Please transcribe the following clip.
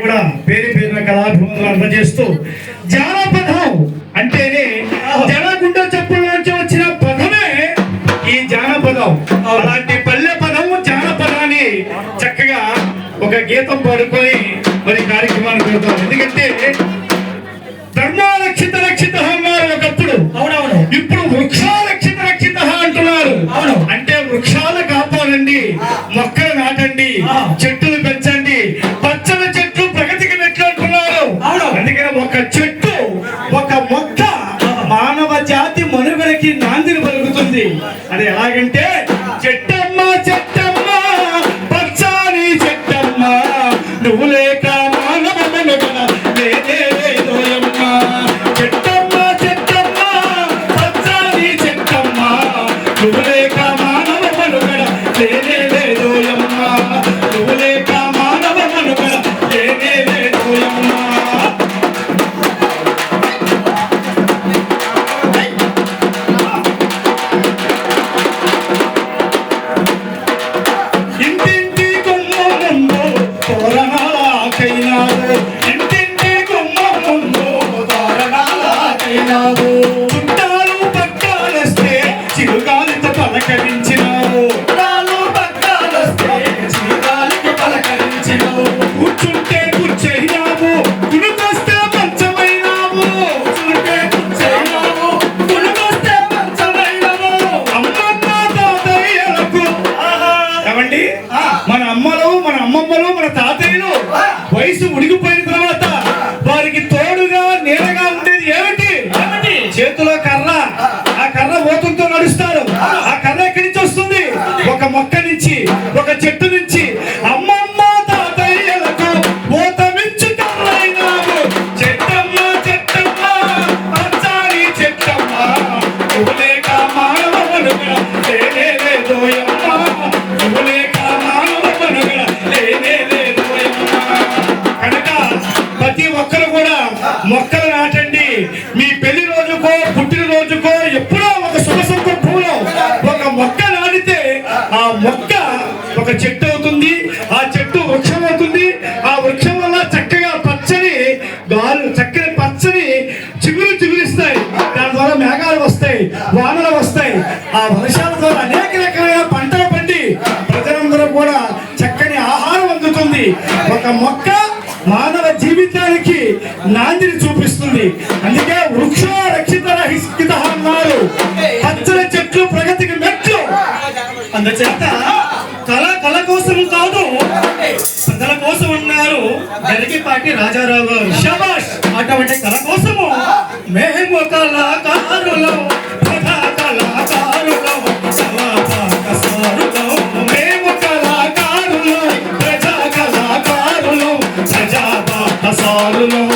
కూడా పేరు పేరున కళాభివందనలు అందజేస్తూ జానపదం అంటేనే జనగుండ చెప్పుల్లోంచి వచ్చిన పదమే ఈ జానపదం. అలాంటి పల్లె పదం జానపదాన్ని చక్కగా ఒక గీతం పాడుకొని మరి కార్యక్రమాన్ని పెడతాం. ఎందుకంటే ధర్మారక్షిత రక్షిత అన్నారు ఒకప్పుడు, అవునవును. ఇప్పుడు వృక్షారక్షిత రక్షిత అంటున్నారు. అవును, అంటే వృక్షాలు కాపాడండి, మొక్కలు నాటండి, చెట్టులు పెంచండి, పచ్చని చెట్లు ప్రగతికి మెట్లు అంటున్నారు. అందుకని ఒక చెట్టు ఒక మొక్క మానవ జాతి మనుగడకి నాందిని పలుకుతుంది. అది ఎలాగంటే చెట్టమ్మ చెట్టమ్మ పచ్చని చెట్టమ్మ నువ్వు లేక మానవ మనుగడ లేదే లేదోయమ్మ. చెట్టమ్మ చెట్టమ్మ పచ్చని చెట్టమ్మ నువ్వు లేక మానవ మనుగడ లేదే లేదోయమ్మ. నువ్వు లేక మానవ మనుగడ లేదే లేదోయమ్మ. ఇంటింటి గుమ్మ ముందు తోరణాలకైనావు, ఇంటింటి గుమ్మ ముందు తోరణాలకైనావు. చుట్టాలు పక్కాలొస్తే చిరుగాలితో పలకరించినావు, చుట్టాలు పక్కాలొస్తే చిరుగాలితో పలకరించినావు. కూర్చుంటే కూర్చైనావు, కునుకొస్తే మంచమైనావు, కూర్చుంటే కూర్చైనావు, కునుకొస్తే మంచమైనావు. అమ్మమ్మ తాతయ్యలకు ఏమండి మన అమ్మలు మన అమ్మమ్మలు మన తాతయ్యలు వయసు ఉడికిపోయిన తర్వాత వారికి తోడుగా నీడగా ఉండేది ఏమిటి? చేతిలో కర్ర, ఆ కర్ర ఓతంతో నడుస్తారు. ఆ కర్ర ఎక్కడి నుంచి వస్తుంది? ఒక మొక్క నుంచి, ఒక చెట్టు నుంచి. అమ్మమ్మ తాతయ్యలకు ఓతమించు కర్రైనావు. చెట్టమ్మ చెట్టమ్మ పచ్చారి చెట్టమ్మ నువ్వు లేక మానవ మనుగడ లేనే లేదోయమ్మ. నువ్వు లేక మానవ మనుగడ లేనే లేదోయమ్మ. కనుక ప్రతి ఒక్కరు కూడా మొక్కలు నాటండి. మీ పెళ్లి రోజుకో పుట్టిన రోజుకో ఎప్పుడో ఒక శుభ సందర్భంలో ఒక మొక్క నాటితే ఆ మొక్క ఒక చెట్టు అవుతుంది, ఆ చెట్టు వృక్షం అవుతుంది. ఆ వృక్షం వల్ల చక్కగా పచ్చని గాలు, చక్కని పచ్చని చిగురు చిగురిస్తాయి. దాని ద్వారా మేఘాలు వస్తాయి, వానలు వస్తాయి. ఆ వర్షాల ద్వారా అనేక రకమైన పంటలు పండి ప్రజలందరూ కూడా చక్కని ఆహారం అందుతుంది. ఒక మొక్క మానవ జీవితానికి నాందిని చూపిస్తుంది. అందుకే వృక్ష రక్షిత రహిత అన్నారు. పచ్చని చెట్లు ప్రగతికి మెట్లు. అందుచేత కళ కోసం కాదు, ప్రజల కోసం అన్నారు గరికిపాటి రాజారావు గారు. శభాష్. అటువంటి కళ కోసము మేము కళాకారులం, ప్రజా కళాకారులం, సమాపాకసారులం. మేము కళాకారులం, ప్రజా కళాకారులం, ప్రజాపాకసారులం.